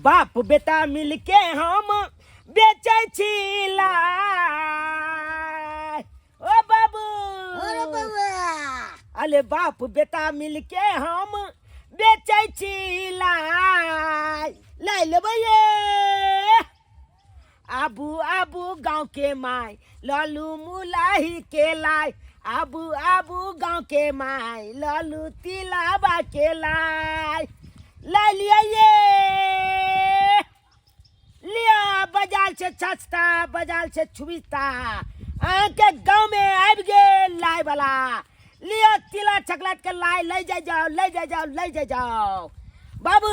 बाप बेटा मिलके हम बेचे छी लाई ओ बाबू अरे बाबा अरे बाप बेटा मिलके हम बेचे छी लाई लाई लेबै ये आबू आबू गाँव के माय लालू मुलाही के लाई आबू आबू गाँव के माय लालू तिलाबा के लाई लाई लिया ये लिया बाजार से सस्ता बाजार से छुबिस्ता आके गाँव में आब गे लाई वाला लिया तिला चकलेट के लाई ले जाओ ले जाओ बाबू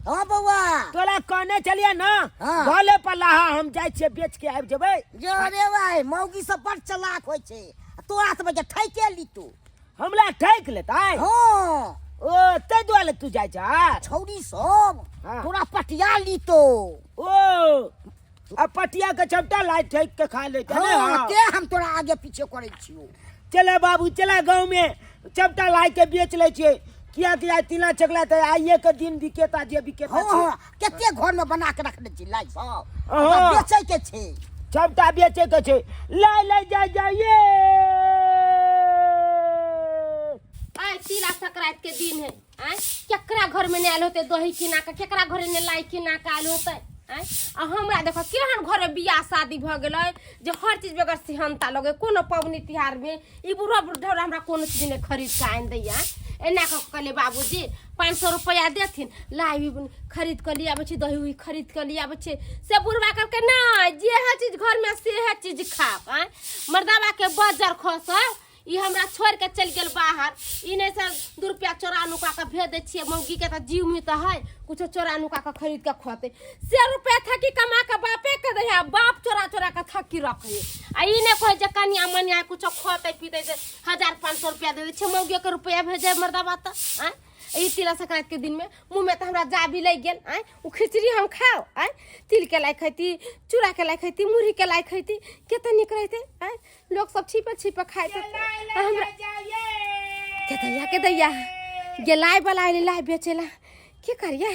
हाँ बउआ तोरा कहने चलिए ना हाँ। भले पल्लाहा हम जाय छियै बेच के आबि जेबै जो रे भाई मौगी सब बड़ चलाक होय छे तोरा सब के ठैके ली तू हमरा ठैक लेतै हाँ ओ तै दुआरे तू जाय छ छौरी सब हाँ। तोरा पटिया ली तो ओ आ पटिया के चपटा लाई ठैक के खा ले हाँ ते हम तोरा आगे पीछे करे छियो चले बाबू चला गाँव में चपटा लाई के बेच ले छियै किया दिया तिला चकला त आइए के दिन बिकेता जे बिकेता हाँ छै हाँ केते घर में बना के रखने छी लाई सब हाँ। बेचे के छे चपटा बेचे के छै लाई जाइए आय तिला संक्रांति के दिन है आय केकरा घर में नहीं आयल होते दही किना के केकरा घर में लाई किना के आयल होते आय आ हमरा देखो केहन घर में बियाह शादी भ गेलै जे हर चीज बगैर सिहनता लगे कोनो पबनी तिहार में ई बुढ़ा बुढ़ा हमरा कोनो चीज ने खरीद के आन दैया एना कहले बाबूजी 500 रुपया देथिन लाई खरीद के लिया बच्चे दही उही खरीद के लिया बच्चे से बुढ़वा करके ना जे है चीज घर में से है चीज खाब आय मर्दावा के बजर खोस ई हमरा छोड़ के चल गेल बाहर ई नहीं से 2 रुपया चोरा नुका के भेज दे छिए मौगी के त जीव में त है कुछ चोरा नुका के खरीद के खोते 100 रुपया थकी कमा के बापे के दे बाप चोरा के थकी रखे आ ई ने कहे जे कनिया मनिया कुछ खोते पीते 1500 रुपया दे छिए मौगी के रुपया भेजे मर्दा बात हैं ई तिला संक्रांति के दिन में मुंह में तो हमरा जाबी लग गेल आय उ खिचड़ी हम खाओ आय तिल के लाई खैती चूड़ा के लाई खैती मुरही के लाई खैती केते निक रहते आय लोग सब छिपे खाइते हमरा के दैया गे लाई वाला लाई बेचेला की करिए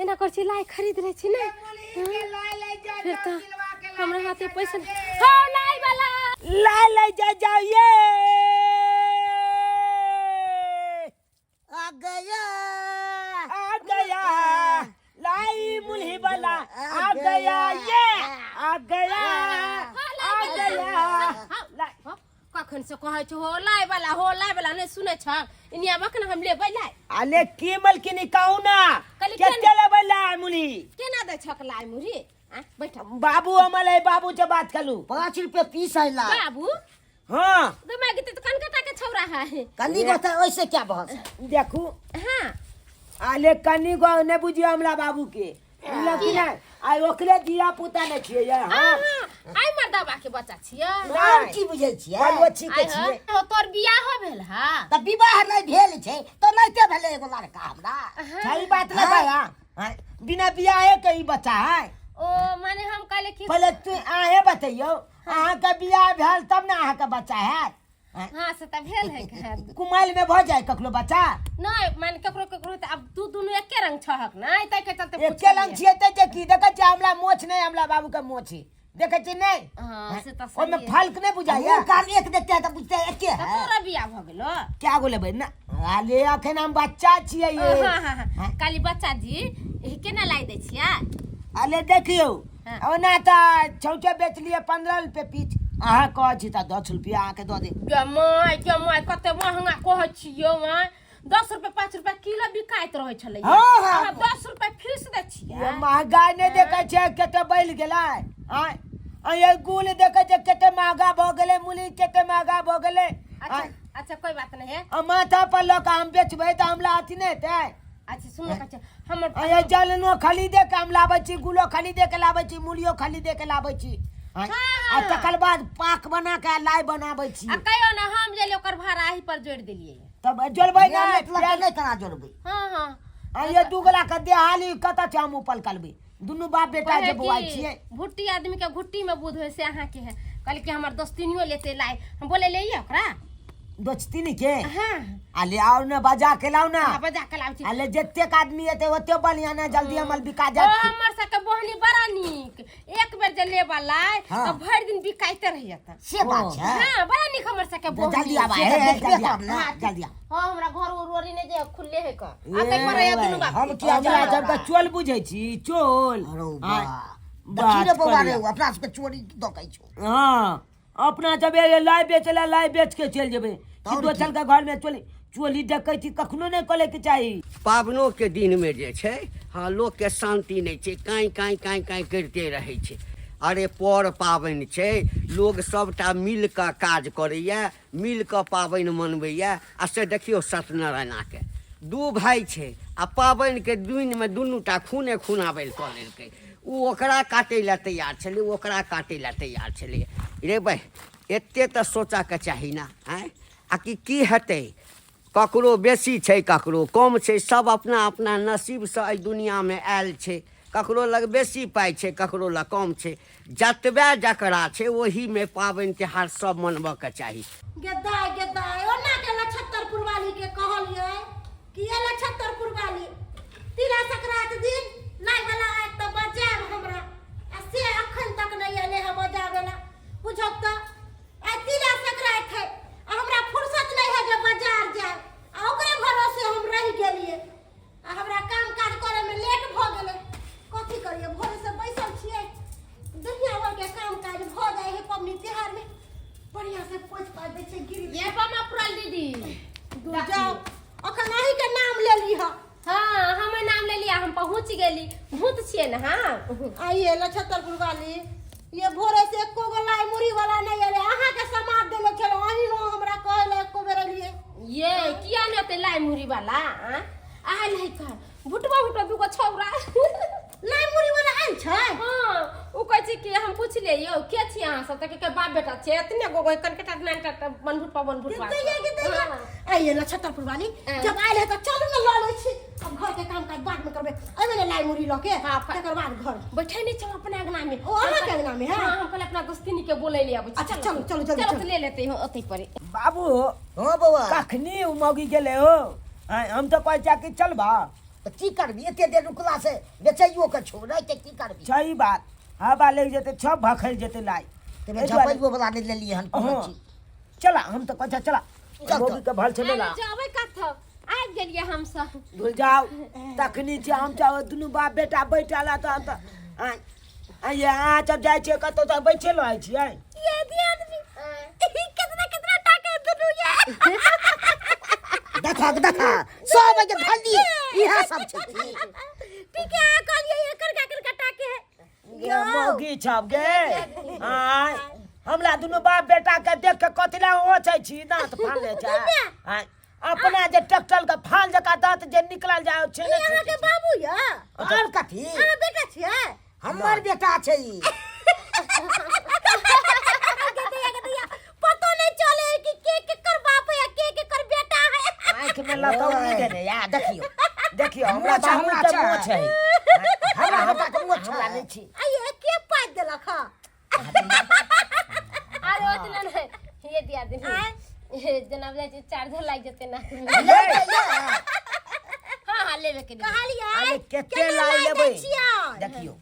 एना कर छी लाई खरीद ले छी ना फिर तो हमरा हाथे पैसा हो लाई वाला लाई जाइए आ गया लाई मुल्ही वाला आ गया ये आ गया कखन से कहै छ हो लाई वाला नहीं सुने छ इनिया बकन हम लेबै लाई अले कीमल की निकाऊ ना केते लेबै लाई मुल्ही केना दे छक लाई मुरी बैठ बाबू हमले बाबू से बात कलू 5 रुपया पीस आइला बाबू हाँ दिमाग तो कनकटा के छौरा है कनी गोता ओइसे क्या बहस देखू हां आले कनी गो ने बुझियो हमरा बाबू के लेकिन आई ओकरे दिया पुता ने छिए हां आई मर्दाबा के बच्चा छियै नाम की बुझै छियै बलवच्छी के छिए तोर बियाह भेल हा त विवाह नहीं भेल छै त नइते भेले एगो लड़का हमरा सही बात ले भाई हां बिना बियाहे के ही बच्चा है ओ माने हम कहले कि पहले तू आहे बतइयो अहाँ के बियाह भेल तब ना अहाँ के बच्चा है हां से त भेल है कुमाइल में भ जाए ककरो बच्चा नहीं माने ककरो त अब तू दुनु एके रंग छहक नहीं तै के चलते एके रंग छिए त जे की देख छ हमरा मोछ नहीं हमरा बाबू के मोछ है देखे छी नहीं हां से त ओमे फर्क नहीं बुझाइया ये काल एक देखते त बुझते एके है तोरा बियाह भ गेलो क्या बोले भाई ना आले अखन हम बच्चा छिए ये हां काली बच्चा जी ए केना लाई दे छिया आले देखियो ओना त छौचे बेच लिए 15 रुपए पीस अहाँ कह छी त 10 रुपया अहाँ के द दे गमाय कते महंगा कहै छियो मां 10 रुपए 5 रुपए किलो बिकाइत रहै छलै हाँ, हाँ। 10 रुपए फीस दे छियै ये महंगाई नहीं देखे छे केते बैल गेलै हां ये गुल देखे छे केते महंगा भ गेलै मूली केते महंगा भ गेलै अच्छा कोई बात नहीं है माथा पर लोग हम बेचबै त हमरा अथी नहीं ते अच्छा सुनो कच्चा हमर ये जलनो खरीदे के हम लाबै छी गुलो खरीदे के लाबै छी मूलियो खरीदे के लाबै छी आ तकर बाद पाक बना के लाई बनाबै छी आ कहियो ना हम जे ओकर भाड़ा ही पर जोड़ देलिए तब जोड़बै ना मतलब नहीं कना जोड़बै हां ये दुगला के देहाली कत छ हम उपल करबै दुनु बाप बेटा जे बुआई छिए भुट्टी आदमी के घुट्टी में बुध होय से अहाँ के है कल के हमर दोस्तिनियो लेते लाई हम बोले ले ओकरा दोस्ती के हाँ आले आओ ना बजा के लाओ ना बजा के लाउ छी आले जतेक आदमी हेते ओते बढ़िया ना जल्दी अमल बिका ओ जात हमर सबके बहनी बड़ा नीक एक बेर जे लेबा लाय हाँ। तो भरि दिन बिकाइते रहिए त से बात है हां बड़ा नीक हमर सबके बहनी जल्दी आवा से है तो देखबे जल्दी करब ना। आ, जल्दी आ। हां हमरा घर उरोरी ने जे खुले है का ए आते पर या दुनु बाप हम किया हमरा जब का चोल बुझै छी चोल अरे हाँ, बा देखी रे बात बौआ करिया। रे अपना सबके चोरी दो कहै छौ हाँ अपना जब ये लाई बेचला लाई बेच के चल जेबे कि और दोसर के घर में चोली डकैती कखनो नहीं करे के चाही पाबनों के दिन में जे छै हाँ लोग के शांति नहीं छै काई काई काई काई करते रहे छै अरे पर पाबनि छै लोग सबटा मिल के काज करैया मिल के पाबनि मनबैया आ से देखियो सत्यनारायण के दू भाई छै आ पाबनि के दिन में दुनूटा खूने खूनाबै कऽ लेलकै उ ओकरा काटै लए तैयार छलै ओकरा काटै लए तैयार छलै रे भाई एते तऽ सोचऽके चाही ना आँय आ की हेतै ककरो बेसी छै ककरो कम छै सब अपना अपना नसीबसँ एहि दुनियामे आयल छै ककरो लग बेसी पाइ छै ककरो लग कम छै जतबे जकरा छै ओहीमे पाबनि तिहार सब मनबऽके चाही गेदाय गेदाय ओना के नक्षत्रपुर वाली के कहलिए कि ये नक्षत्रपुर वाली तिला संक्रांति दिन लाई वाला आइ त बजाब हमरा आ से अखन तक नहीं आले है बजावेला बुझो त आ तिला संक्रांति है आ हमरा फुर्सत नहीं है जे बाजार जाए आ ओकरे भरोसे हम रह गेलिए आ हमरा काम काज करे में लेट भ गेले कथी करिए भोरे से बैसल छिए दुनिया भर के काम काज भ जाए है पबनी त्योहार में बढ़िया से पोछ पा दे छै गिरी ये पमा पुरल दीदी दूर जाओ अखन अही के नाम ले ली ह हाँ हमर नाम ले लिया हम पहुंच गेली भूत छिए ना हाँ आइए नक्षत्रपुर वाली ये भोरे से एको गो लाई मुरी वाला नहीं आले अहाँ के समाज देले छलो अही नो हमरा कहले एको बेर लिए ये किया ने ते लाई मुरी वाला आयल है का भुटवा दुगो छौरा लाई मुरी वाला आइल छै हाँ उ कहै छै कि हम पूछ ले यो के छी अहाँ सब तक के बाप बेटा छै एतने गो गो कनकटा नानटा बनभुटवा आइए नक्षत्रपुर वाली जब आइल है तो चलू न ल लै छी अब घर के काम काज बाद में करबे अबे ने लाई मुरी ल के तकर बाद घर बैठे नहीं चल अपने अंगना में ओ अहाँ के अंगना में है हाँ हम पहले अपना दोस्तिनी के बोले ले आबै अच्छा चलो चलो जल्दी चलो ले लेते हो ओतै पर बाबू हां बौआ कखनी उमौगी गेले हो आय, हम तो कहै छी कि चलबा तो की करबी एते देर रुकला से बेचैयो के छो नहीं ते की करबी सही बात हवा ले जेते सब भखल जेते लाई ते में झपैयो वाला नहीं ले लिए हन कोनो हाँ, चीज चला हम तो कहै चला चल मौगी के भल चले ला जाबै कथौ आ गेलिए हम सब भूल जाओ तखनी छै हम चाहो दुनू बाप बेटा बैठला त हम त आय आ जब जाय छै कतो त बैठे रहै छियै ये दी आदमी कितना टाके दुनु ये देखा सब के फल्दी इहा सब छै की ठीक है कहलिए एकर टाके है ये मौगी छब गे आय हमरा दुनू बाप बेटा के देख के कथिला ओछै छी दांत फाड़ले छै आय अपना जे ट्रैक्टर के फाल जका दांत जे निकलल जाय छै ये अहाँ के बाबू या और कथी अहाँ बेटा छियै हमर बेटा छै ई पतो नहीं चले कि के केकर बाप है के केकर बेटा है आँख में लतौनी देने या देखियो हमरा मोछ बाबू हमरा के छै। मोछ है हमरा बेटा के मोछ हमरा नहीं छी आइए के पाइ देलक ह अरे ओतला नहीं ये दिया दिन जनाब जाय छै चार्जर लाग जते ना ले हां लेबे के कहलिए अरे केते लाई लेबै देखियो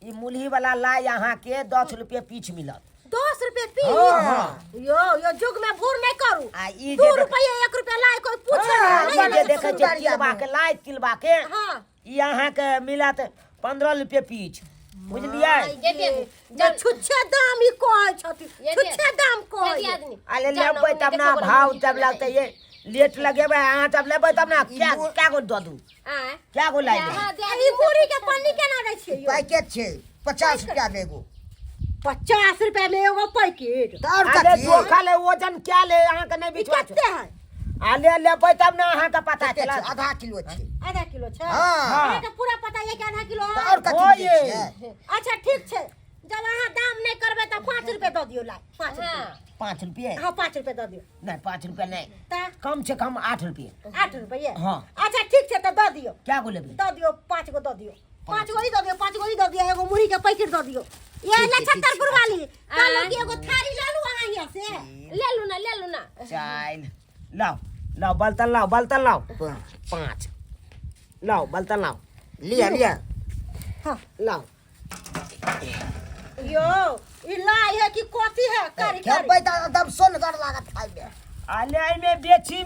ई मुल्ही वाला लाई अहाँ के 10 रुपया पीछ मिलत 10 रुपए पी हाँ। यो जुग में भूर नहीं करू आ ई 2 जे रुपया 1 रुपया लाए कोई पूछे ये जे देखे छै सुंदरिया तिलबा के लाई तिलबा के हां ई अहाँ के मिलत 15 रुपया पीछ बुझलियै ये दे जब छुच्छे दाम ही कहै छथि ये दे। छुच्छे दाम ये कहै दिया आदमी अरे लेबै तब ना भाव तब लगते ये लेट लगेबै अहाँ तब लेबै तब ना क्या गो दऽ दू आ क्या गो लाई हां दे ई मुरी के पन्नी केना दै छियै यो पैकेट छै 50 रुपया में एगो 50 रुपया में एगो पैकेट तो और अरे कथी धोखा ले वजन क्या ले अहाँ के नहीं ई बिचवा कते है आ ले लेबै तब ना अहाँ के पता कते छै चलत आधा किलो छै आधा किलो छै हाँ। अहाँ के पूरा पता ये कि आधा किलो तो है और कथी ओ दै ये। छियै अच्छा ठीक छै जब अहाँ दाम नहीं करबे त 5 रुपया दऽ दियौ लाई 5 रुपया हां 5 रुपये हां 5 रुपया दऽ दियौ नहीं 5 रुपया नहीं ता कम से कम 8 रुपये 8 रुपया हाँ। अच्छा ठीक छै त दऽ दियौ क्या गो लेबै दऽ दियौ 5 गो दऽ दियौ 5 गो ही दऽ दियौ 5 गो ही दऽ दियौ एगो मुरही के पैकेट दऽ दियौ ये नक्षत्रपुर वाली कहलो कि एगो थारी लालू अहाँ है से ले लू ना चाइल लाओ लाओ बर्तन लाओ 5 लाओ बर्तन लाओ लिया लाओ यो ई लाई है कि कथी है कारी क्या कारी बैठा एकदम सोनगर लागत खाई में आले में बेची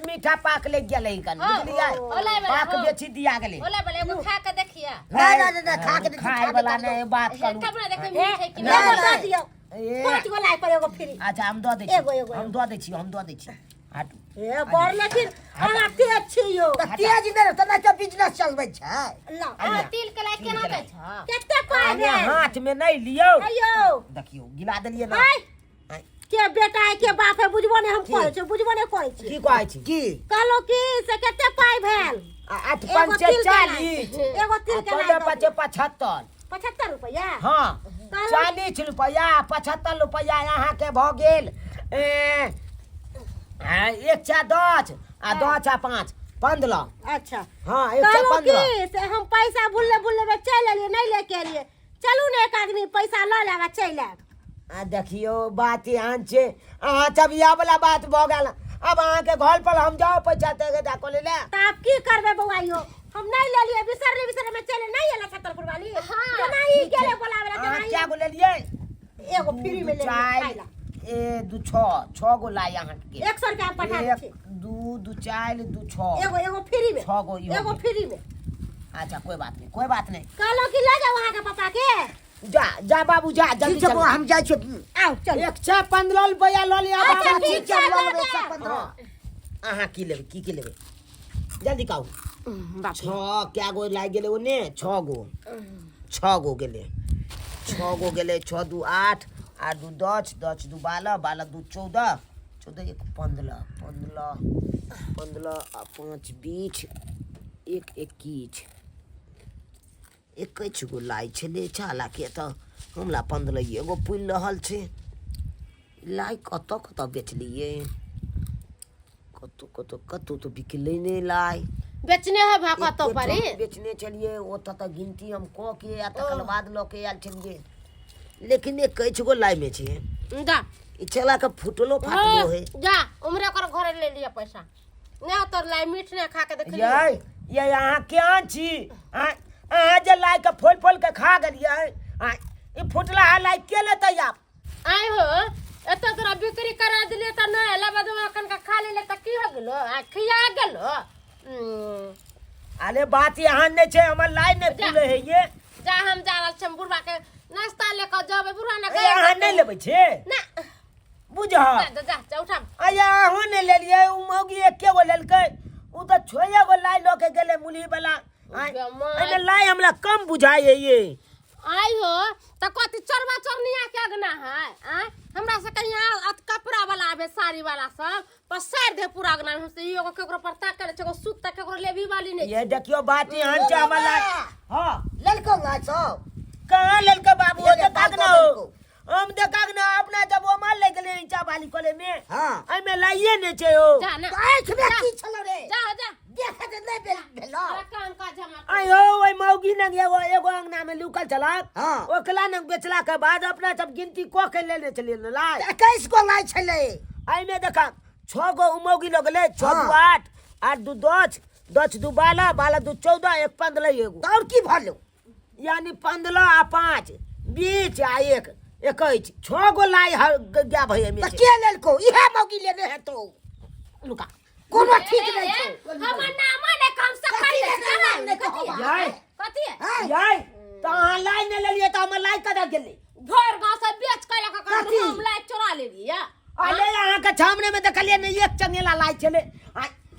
मीठा पाक ले गेलै कन बुझलियै ओला बला पाक बेची दिया गेलै ओला बला एगो खा के देखिए ना खा के खाए वाला ने बात करू तब ना देखे मीठ है कि ना, एगो ना। दे दियो ए, 5 गो लाई पर एगो फ्री अच्छा हम दऽ दै एगो, छी एगो, हम दऽ दै छी हटू ए बड़ लेकिन अहाँ तेज छी यो तेज ने तना के बिजनेस चलबै छै ला आ तिल के लाई केना दै छ केते पाई आगे दे हाथ में नहीं लियो अयो देखियो गिला देलिए ना हाय के बेटा है के बाप है बुझबो ने हम कहै छै बुझबो ने कहै छी की कहै छी की कहलो की से केते पाई भेल 8 एगो 5 तिल के 40 लाई। एगो तिल के लाई 75 75 रुपया हाँ कहलो 40 रुपया 75 रुपया यहाँ के भ गेल 1 चा 10 आ 2 चा 5 15 अच्छा हाँ 1 चा कहलो 15 की से हम पैसा बुल्ले में चल एलिए नहीं लेके एलिए चलू ने एक आदमी पैसा ल लेगा चल आब आ देखियो बात यहाँ छे अहाँ चबिया वाला बात भ गेल अब अहाँ के घर पर हम जाओ पैसा दे जा को ले ले त आप की करबे बौआइयो हम नहीं ले लिए बिसर में चले नहीं एला छतरपुर वाली हां नहीं केले बोलावे ला अहाँ नहीं क्या को ले लिए एगो फ्री में ले चाइल ए 2 6 गो ला यहाँ के 100 रुपया हम पठा दी 2 2 4 2 6 एगो फ्री में 6 गो एगो फ्री में अच्छा कोई बात नहीं कहलो कि ले जाओ वहां के पापा के जा बाबू जा जल्दी ठीक छै चलो हम जाइ छी आओ चल 115 रुपया ल लिया अच्छा, बाबू ठीक छै, ल ल लेबै ले। 115 अहाँ की लेबै की लेबै जल्दी कहू बाप 6 क्या गो लाग गेलै ओने 6 गो गेलै 6 2 8 8 2 10 10 2 12 12 2 14 14 1 15 15 आ 5 20 1 21 21 गो लाई छलै छाला के तऽ हमरा 15 एगो पुल रहल छै लाई कतऽ बेचलियै कतौ तो बिकलै नहि लाई बेचने है भाका तो परी बेचने चलिए ओतऽ तक गिनती हम कऽ के आ तकर बाद लऽ के आयल छलिए लेकिन एक कैच गो लाई में छै जा ई चला के फुटलो फाटलो है जा उमरे कर घरे ले लिया पैसा ने तो लाई मीठ ने खा के देख ये यहाँ क्या छी अहाँ जे लाई के फोल के खा गेलियै ई फुटला है लाई के लेतै आप आई हो एत तोरा बिक्री करा दिले त न एला बाद अखन का खा ले त की हो गेलो आ खिया गेलो अरे बात यहाँ नहीं छै हमर लाई नहीं फूले है ये जा हम जा रहल छम बुढ़वा के नाश्ता लेकर जाबे बुढ़वा ने अहाँ नहीं लेबै छे ना बुझ जा उठा अया अहाँ नहीं लेलियै उ मौगी एके गो लेलकै उ तो 6 गो लाई लऽ के गेलै मुली वाला एने लाई हमरा कम बुझाई है ये आई हो त कथी चरवा चरनिया के अगना है आ हमरा से कहिया कपड़ा वाला आबे साड़ी वाला सब पसार दे पूरा अगना में से एगो केकरो परता करे छगो सूत तक केकरो लेबी वाली नहीं ये देखियो बात यहाँ छै हमर लाई हां ललको ना सब कहाँ ललका बाबू ये ओते बात काग ना ललको। हो हम देखाग ना अपना जब वो मार ले गेले इंचा वाली कोले में हां आई में लाइए ने छै हो जा ना आँख में की छलो रे जा जा देखे त नहीं भेलो अरे काम का झमा आई हो ओई मौगी न एगो अंगना में लुकल चला हाँ। ओकला न बेचला के बाद अपना सब गिनती को के लेने चलिए न लाई 21 गो लाई छले आई में देखा 6 गो मौगी लग ले 6 हाँ। 2 8 8 2 10 10 2 12 12 2 14 1 15 एगो और की भलो यानी 15 आ 5 20 आ 1 21 6 गो लाई गया भैया में त के ललको इहे मौगी लेने है तो लुका कोनो ठीक नहीं छो हमर नाम ने काम से कर ले नाम नहीं कहो। याय कथी है याय तो अहाँ लाई न लेलिए तो हमर लाई कदा गेलै भोर गांव से बेच के लका कथी? हम लाई चोरा ले लिया अरे अहाँ के सामने में देखलिए ने एक चंगेला लाई छले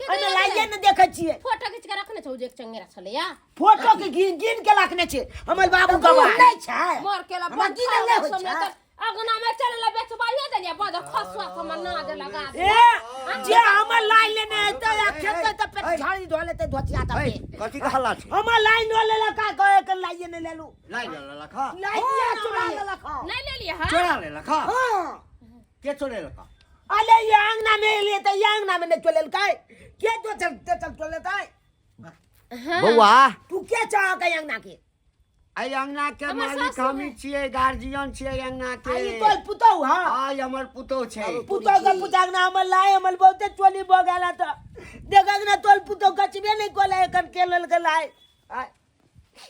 अने लाइए न देखै छियै फोटो खींच के रखने छौ जे चंगेरा छले या फोटो के गिन के रखने छै हमर बाबू गवाह नहीं छै मोर के ला हमरा की ले होइ छै अगना में चल ला बेचबाइए देलिए बड़ खसवा हमर ना दे लगा ए जे हमर लाई लेने है या खेते त पे झाड़ी धोले ते धोतिया त पे कथी के हल्ला छै हमर लाई न लेला का कहे के लाइए न लेलू लाई ललका लाई हाँ, चुरा चुरा लेलक नहीं ले लिया हां चोरा लेलका हां के चोरे लका अरे ये अंगना में लिए त ये अंगना में न चलेल काय के तो चल चलेता बौआ तू के चाह के अंगना के आई अंगना के हमर मालिक सासु हमी छियै, गार्जियन छियै अंगना के। आई तोल पुतौ हां आई हमर पुतौ छै। पुतौ का पुताक ना हमर लाए हमर बहुते चोली भ गेला त देखक ना तोल पुतौ कचबे नहीं कोले एकर केलल के लाए आय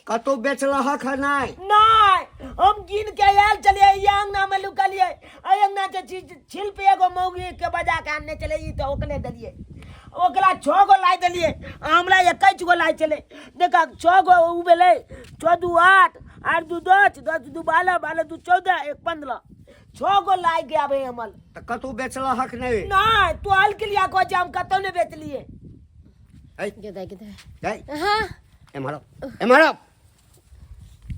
कतौ बेचलहक है नहीं? नहीं हम गिन के आयल चलिए ये अंगना में लुकलिए अय अंगना के छिल पे एगो मौगी के बजा के आने चले ई तो ओकले दलिए ओकला 6 गो लाई दलिए हमरा 21 गो लाई चले देखा 6 गो उ भेले 4 2 8 8 2 10 10 2 12 12 2 14 1 15 6 गो लाई के आबे हमल त कतौ बेचलहक नहीं? नहीं तो हल के लिया को हम कतो ने बेच लिए ऐ गेदा गेदा गई हाँ एमहर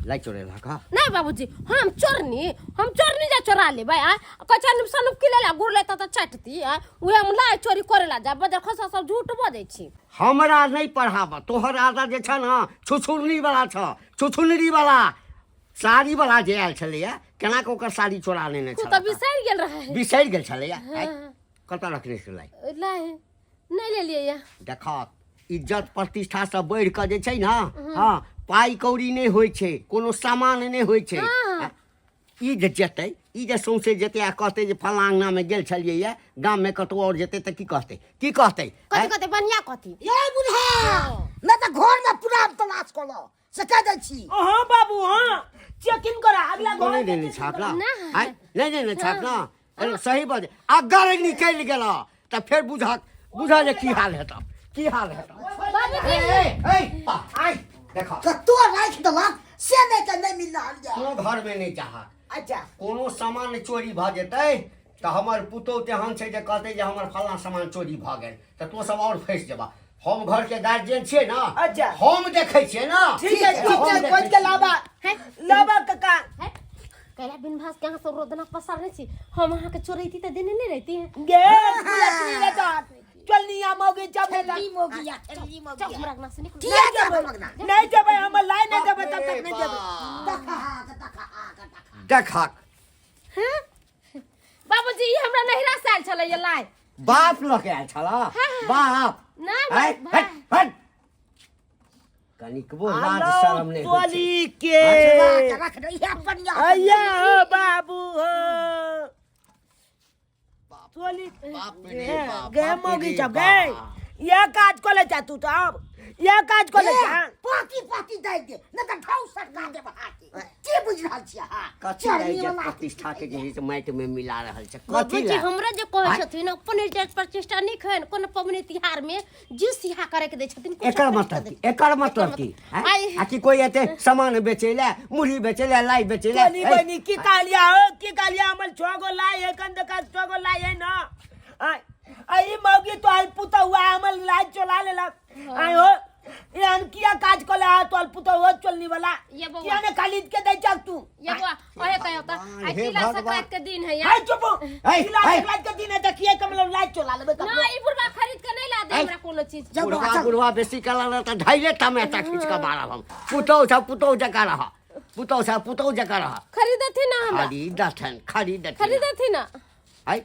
लाई चोरेला का? नहीं बाबूजी हम चोरनी जा चोरा ले भाई आ कचन सनुप के लेला गुड़ लेता त चटती आ उहे हम लाई चोरी करेला जा बदर खसा सब झूठ बजै छी। हमरा नहीं पढ़ाबा, तोहर आदा जे छ ना छुछुरनी वाला छ, छुछुनरी वाला साड़ी वाला जे आयल छलैया केना के ओकर साड़ी चोरा लेने तू छल? त बिसैर गेल रहे बिसैर गेल छलैया। हाँ। कतऽ रखने छलै? लाई नहीं ले लिए या देखत इज्जत प्रतिष्ठा से बढ़ के जे छै ना हाँ पाई कौड़ी नहीं होइ छै, कोनो सामान नहीं होइ छै। हाँ। ई जे जेतै ई जे सौंसे जेतै आ कहतै जे फलां अंगना में गेल छलियै या गाम में कतौ और जेतै त की कहतै? कथी कथी बढ़िया कथी ये बुढ़ा ना तो घर में पूरा तलाश कर लो से कह दै छी। हां बाबू हां चेकिंग करा अगला को नहीं घर देने छापला नहीं। आय नहीं देने छापला अरे सही बात अगर निकल गेला त फिर बुझा जे की हाल हेता की हाल हेता। बाबूजी ए आय देखा तो तू राख दलक से नहीं के नहीं मिल रहा है। कोनो घर में नहीं चाहा अच्छा कोनो सामान चोरी भ जेतै त हमर पुतौ तेहन छै जे कहतै जे हमर फलां सामान चोरी भ गेल त तो सब और फंस जेबा। हम घर के गार्जियन छियै ना अच्छा। हम देखै छियै ना ठीक है खोज के लाबा लाबा काका कैला बिन भास के यहाँ से रोदना पसार नहीं छी हम वहाँ के चोरैती त देने नहीं रहती है गे पुलटनी रे तो चलनिया मौगी जब ठल्ली मोगिया ठल्ली चल मोगिया हमरा से निकल ठीक है मगना नहीं जब हम लाइन नहीं जब तब तक नहीं जब देखा बाबूजी ई हमरा नहिरा से आयल छले ये लाई बाप लके आयल छला बाप नहीं आय भाई हट कनिकबो लाज शरम नहीं होइ छै। चोली के रख दे ये अपन या अय्या हो बाबू हो चोली बाप रे बाप गे बाप मौगी रे जब गे बाप। ये काज को ले जा तू तो अब ये काज को ले जा पार्टी दे दे न तो ठाउ सरकार दे बहाती की बुझ रहल छी हां कथी लै इज्जत प्रतिष्ठा के जे से माटि में मिला रहल छै कथी बाबूजी लै हमरा जे कहै छथिन अपन इज्जत प्रतिष्ठा नहीं खन कोनो पबनी तिहार में जी सिहा करे के दे छथिन एकर मतलब की आय। आ कि कोई एते सामान बेचे ले मुरही बेचे ले लाई बेचे ले चोली बनी की कालिया हो की कालिया हमल 6 गो लाई है कंद का 6 गो लाई है ना आई मौगी तो आई पुता हुआ हमल लाई चला लेलक आई हो ये अनकिया काज को ले तो अल पुता हुआ चलनी वाला ये बउआ। क्या ने खरीद के दे चल तू ये बुआ ओहे त होता आई हे तिला भगवान। संक्रांत के दिन है यार हाय चुप हाय, इलाज हाय। इलाज के दिन है देखिए कमल लाई चला लेबे ना ई बुढ़वा खरीद के नहीं ला दे हमरा कोनो चीज बुढ़वा बेसी कला न त ढाइले टमाटा खींच के मारब हम पुतौ जका रह पुतौ जका रह खरीदे थी ना हमरा खरीदथन खरीदे थी ना आई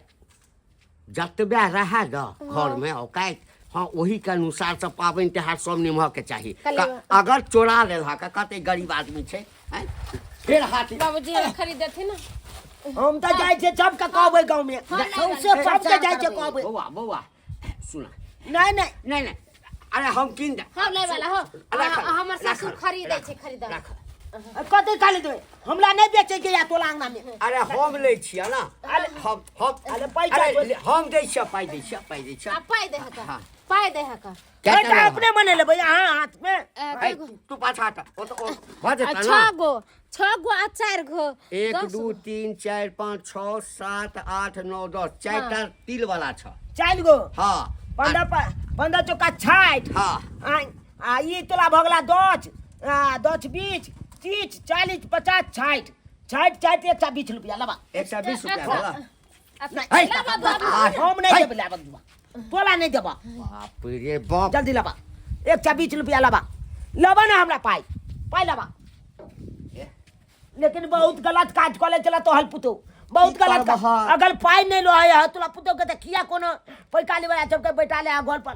जतबे रहे द घर में औकात हाँ वही के अनुसार से पाबनि त्योहार सब निमह के चाहिए अगर चोरा लेला का कते गरीब आदमी छै हैं फिर हाथ बाबूजी खरीदे थी ना हम तो जाय छे सब का कहबै गांव में सबसे सब के जाय छे कहबै बौआ सुना नहीं नहीं अरे हम किन दे हम ले वाला हो रख, हमर ससुर रख, खरीदे छे खरीदा रख। कते खाली देबै हमरा नहीं बेचे के या तोला अंगना में अरे हम ले छियै ना हम अरे पैसा अरे हम दै छियै पाइ दै छियै आ पाई दे हका हाँ। पाई दे हका पैसा अपने मने लेबै हां हाथ में ऐ, तू पाछा हट ओ तो भ जेता ना 6 गो आ 4 गो 1 2 3 4 5 6 7 8 9 10 चारटा तिल वाला छ 4 गो हाँ 15 चौका 60 हाँ आ ये तोला भगला 10 10 20 30 40 50 60 60 120 रुपया लबा 120 रुपया वाला हम नहीं देब लाबा तोला नहीं देबा बाप रे बाप जल्दी लबा 120 रुपया लबा ना हमरा पाई लबा लेकिन बहुत गलत काज कले चला तो हल पुतो बहुत गलत काज अगर पाई नहीं लो है तोला पुतो के किया कोनो पैकाली वाला सबके बैठा ले घर पर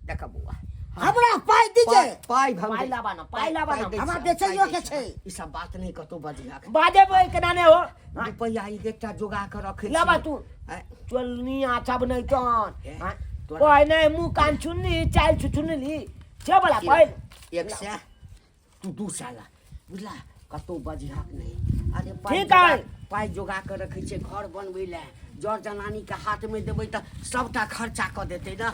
देख बउआ हमरा पाई दीजिए पाई हम पाई लाबा ना, पाई लाबा ना। दै छी, हमरा पाई बेचैयो दै के छी। छै। ई सब बात नहीं कतो बजिया बाजे बोल के नाने हो रुपया ई एकटा जोगा के रखे लाबा तू चलनी आछा बनै तन कोई नहीं मुंह कान छुनली चाल छुनली छे बला पाई 100 तू 200 ला बुझला कतो बजिया नहीं अरे ठीक है। पाई जोगा के रखे छे घर बनबै ले जर जनानी के हाथ में देबै त सबटा खर्चा क देते ना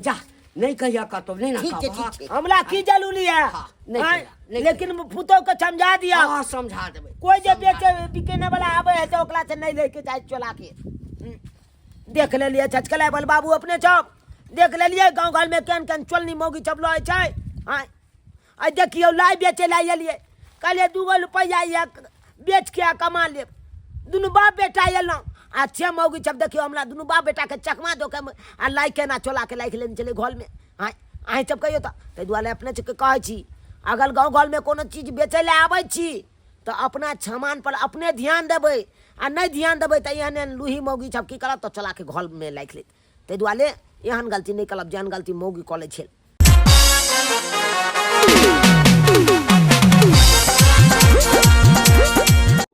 जा नहीं कहिया कतो नहीं ना ठीक है, कहबा। ठीक है। हमला की जरूरी है हाँ, नहीं हाँ, किया, नहीं लेकिन पुतो के समझा दिया हाँ समझा देबै कोई जे बेचे बिकेने वाला आवे है तो ओकरा से नहीं लेके जाए चला के देख ले लिए छचकला बल बाबू अपने छप देख ले लिए गांव घर में केन केन चलनी मौगी चपलो है छै हां आ देखियो लाई बेचे लाई लिए कहले 2 रुपया या बेच के कमा ले दुनु बाप बेटा एलो अच्छा मौगी छप देखियो हमरा दुनु बाप बेटा के चकमा दो के आ लाई के ना चला के लाई के लेने चले घर में हां आइ सब कहियो त ते दुआले अपने के कहै छी अगर गांव घर में कोनो चीज बेचे ले आबै छी तो अपना सामान पर अपने ध्यान देबै आ नहीं ध्यान देबै त एहन लूही मौगी सब की करत तो चला के घर में लाइक लेत ते दुआले एहन गलती नहीं करब जेहन गलती मौगी कऽ लै छै